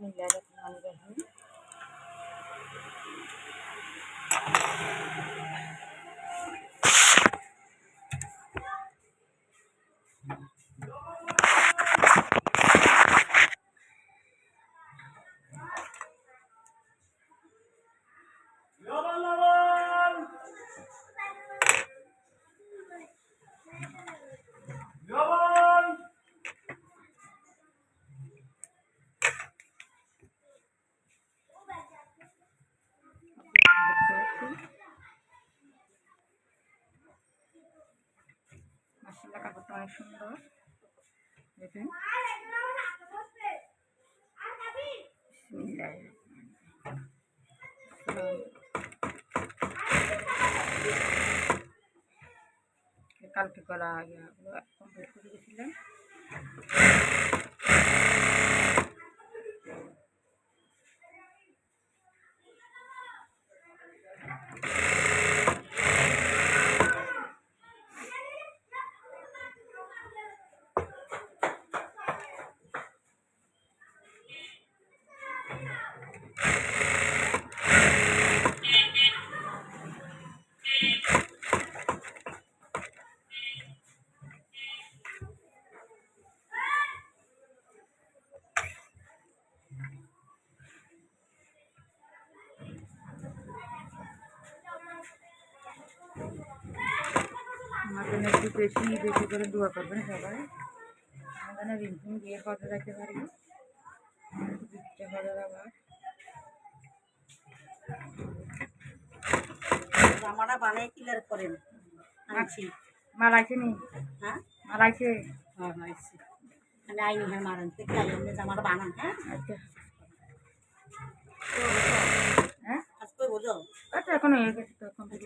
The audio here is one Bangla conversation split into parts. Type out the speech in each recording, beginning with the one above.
বিসমিল্লাহির রহমানির রহিম। মাশাআল্লাহ, কাপড়টা অনেক সুন্দর। দেখেন, কালকে করা কমপ্লিট করে গেছিলাম। আমার জন্য একটু বেশি বেশি করে দোয়া করবেন সবাই। আমার জন্য রিমঝিম দিয়ে কথা রাখতে পারি, ইচ্ছা করে আবার জামাটা বানাই ক্লিয়ার করেন। আনছি মালাইছে নি? হ্যাঁ মালাইছে। হ্যাঁ আইছি আমি আইনি হ্যাঁ মারান থেকে আইনি জামাটা বানান। হ্যাঁ আচ্ছা হ্যাঁ, আজকে বলো আচ্ছা এখন হয়ে গেছে তো কমপ্লিট।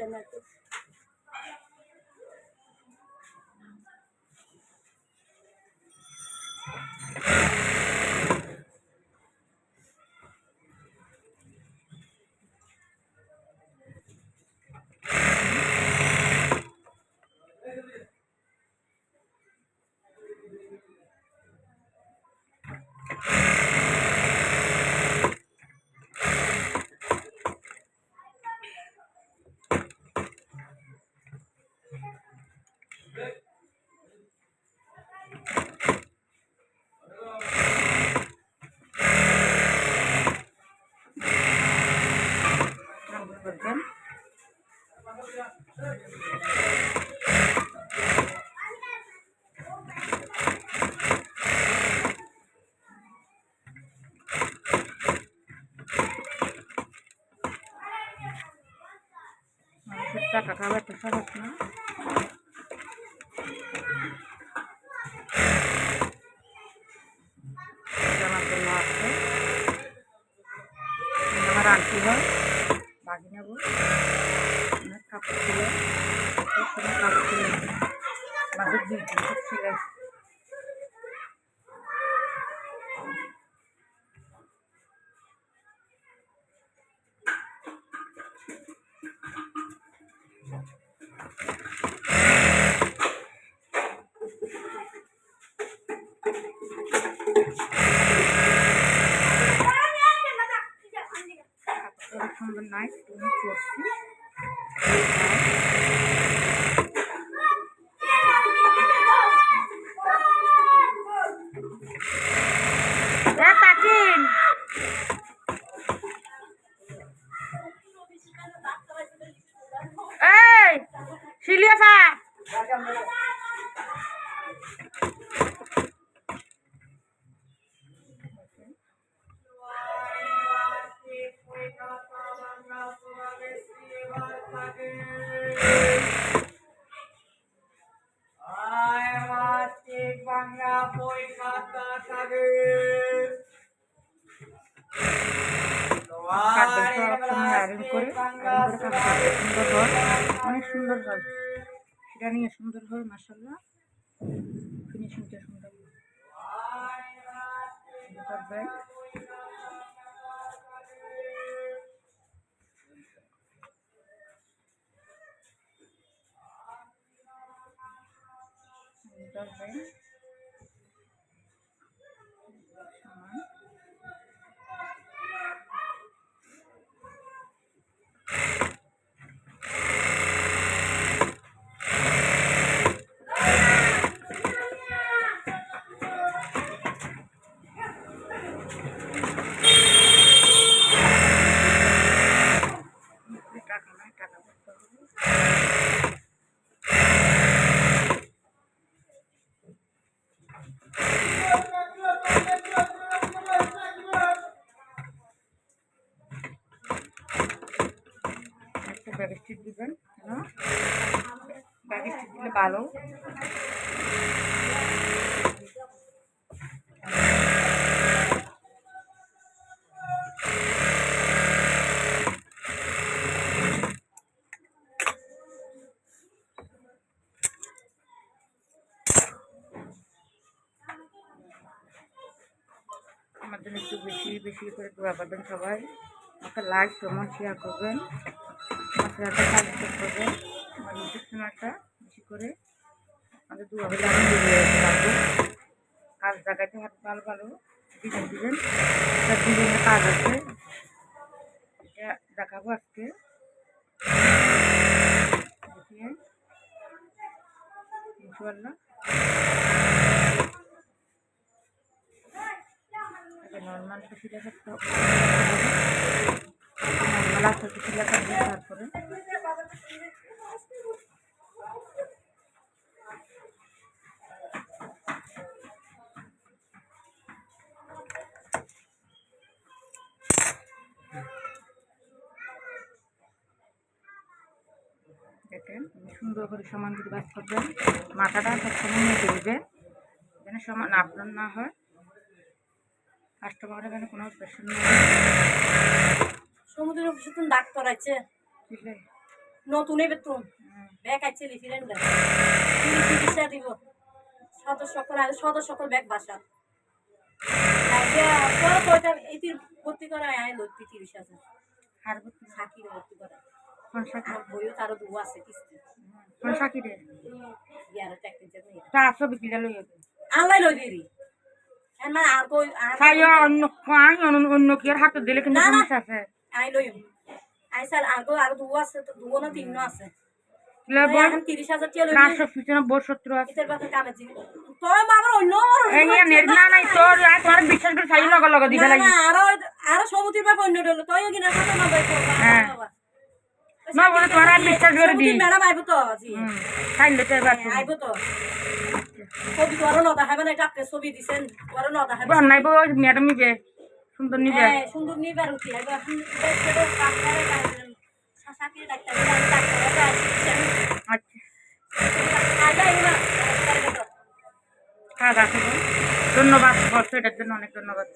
করবেন মানুষের টাকা খাবার তো সহজ না। আমার জন্য আছে, আমার আনটি হয় বাগি নেব। অনেক কাপড় ছিল, কাপড় ছিল মাঝে দুই ছিল। অনেক সুন্দর নাইস করছি। এই শিলিয়াফা বাংলা বই খাতা থাকে অনেক সুন্দর হয়, সেটা নিয়ে সুন্দর হয়। মাশাআল্লাহ, ফিনিশিংটা সুন্দর করবে। ব্যাগ স্টিচ দিবেন, কেন ব্যাগ স্টিচ দিলে ভালো। আমার জন্য একটু বেশি বেশি করে দোয়া করবেন সবাই, আমাকে লাইক কমেন্ট শেয়ার করবেন, আমার চ্যানেলটা সাবস্ক্রাইব করবেন, আমার ইউটিউব চ্যানেলটা বেশি করে আমাদের দোয়া হলে আমি ভিডিও পাবো। কাজ দেখাতে হাত ভালো ভালো ডিজাইন ডিজাইন সব ডিজাইনের কাজ আছে, এটা দেখাবো আজকে। দেখিয়ে ইনশাআল্লাহ নর্মাল সিলাই করতে হবে, নর্মাল আস্তে সিলাই করবে। তারপরে দেখেন সুন্দর করে সমান করে বাস করবেন, মাথাটা সবসময় মেপে দেবে যেন সমান আপনার না হয়, কাস্টমারের যেন কোনো প্রেশার না হয়। সমুদ্রের অফিসে তুমি ডাক্তার আছে সিলাই নতুন এবার তুমি ব্যাগ আছে লিফিলেন চিকিৎসা দিব সদস্য সকল ব্যাগ বাসা এটির ভর্তি করা আয় লড়তি 30,000 আর ভর্তি সাকিরে ভর্তি করা কোন শাকি, আমার বইও তারও দু আছে কিস্তি কোন শাকি রে ইয়ারও ট্যাক্সের জন্য তা আসো বিক্রি লই হবে আল্লাহ লই দিরি এর মানে আর কই তাই অন্য কাই অন্য কি আর হাতে দিলে কিন্তু না, না। সমস্যা আছে। আই লই আই সাল আর দু আছে তো দু না তিন আছে লেবো এখন 30,000 টাকা লই 475 আছে এটার বাকি কামে জিনি তোর বাবার অন্য এই নির্মলা নাই তোর আর তোমার বিশ্বাস করে চাই লগ দিবে লাগি আরো সমুদ্রের বাপ অন্য ডলো তুইও কিনা কথা না ভাই হ্যাঁ না বলে তোমার আর বিশ্বাস করে দি ম্যাডাম আইবো তো জি খাইলে তো এবার আইবো তো ছবি তো আরো নদা হবে না এটা আপনি ছবি দিছেন আরো নদা হবে নাই বো ম্যাডাম নিবে সুন্দর নিবে হ্যাঁ সুন্দর নিবার উঠি আইবো এখন সেটা কাজ করে সাসাকে ডাক্তার আছে আচ্ছা আইবা আইবা কাজ আছে ধন্যবাদ বস, এটার জন্য অনেক ধন্যবাদ।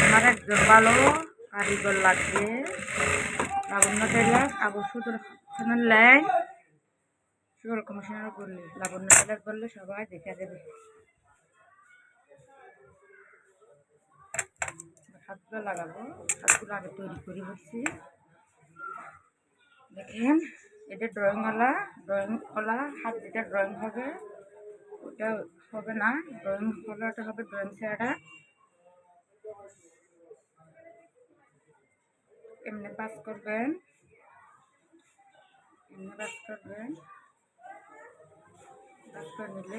আমার একজন ভালো কারিগর লাগবে, লাবণ্য টেলার আবু সুদর চ্যানেল লাইন সুগর কমিশনার বললে লাবণ্য টেলার বললে সবাই দেখে দেবে। হাতগুলো লাগাবো, হাতগুলো আগে তৈরি করে বসছি। দেখেন এটা ড্রয়িংওয়ালা হাত যেটা ড্রয়িং হবে ওটা হবে না, ড্রয়িং ওটা হবে ড্রয়িং ছাড়া। এমনি পাস করবেন, এমনি পাস করবেন, পাস করে নিলে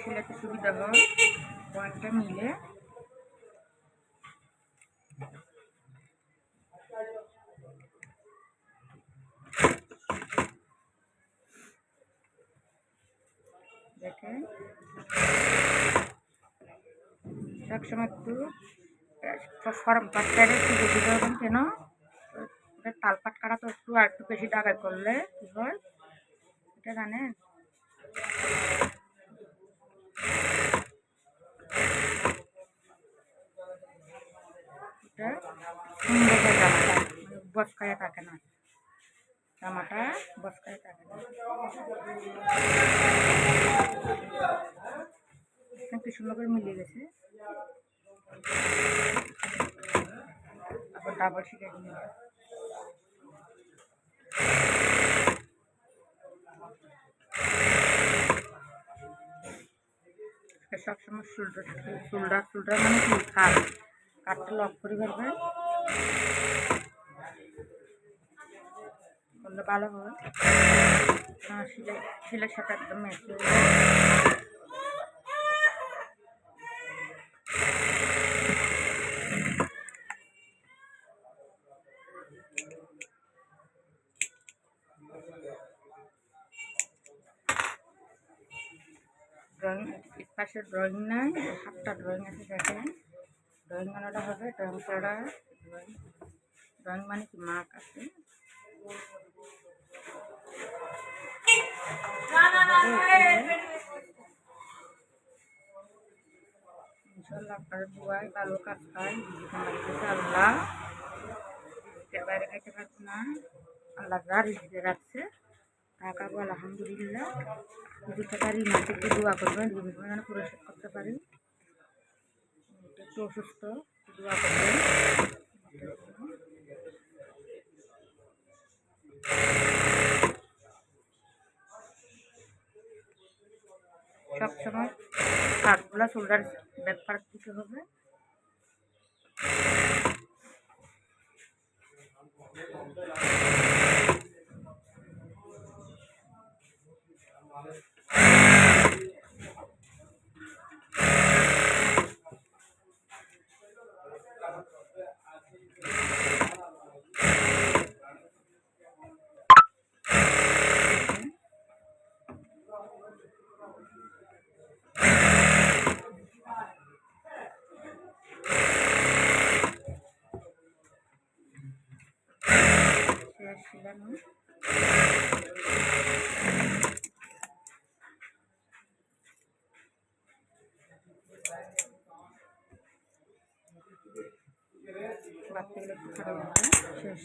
সেলাইতে সুবিধা হয়, পয়েন্টটা মিলে দেখেন সবসময় একটু ফর্ম পাট সাইডে একটু বেশি দেবেন, কেন তালপাট কাটা তো একটু আর একটু বেশি ডাকাই করলে কি হয় এটা জানেন, এটা সুন্দর হয় জামাটা, বসকায় থাকে না, জামাটা বসকায় থাকে না। কি সুন্দর করে মিলিয়ে গেছে, আবার ডাবল শিখে নিয়ে সবসময় চুলটা মানে কি কাঠটা লক করে ফেলবেন করলে ভালো হয়, সিলের সাথে একদম ম্যাচ হয়ে যায়। ড্রয়িং পাশে ড্রয়িং নাই, 7টা ড্রয়িং আছে দেখেন। ড্রয়িং বানাটা হবে, ড্রয়িং ছাড়া ড্রয়িং ড্রয়িং মানে কি মার্ক আছে। ইনশাল্লাহ আপনাদের দুয়ায় ভালো কাজ হয়। আল্লাহ এর বাইরে খাইতে পারবো না, আল্লাহ যা রিজিকে রাখছে তা খাবো আলহামদুলিল্লাহ। 2 টাকা ঋণ থেকে দোয়া করবেন, ঋণ যেন পরিশোধ করতে পারি। একটু অসুস্থ, দোয়া করবেন। সবসময় হাতগুলা শোল্ডার ব্যাক পার্ট দিতে হবে। শেষ শিলানো বাচ্চাগুলো একটু খারাপ হবে। শেষ।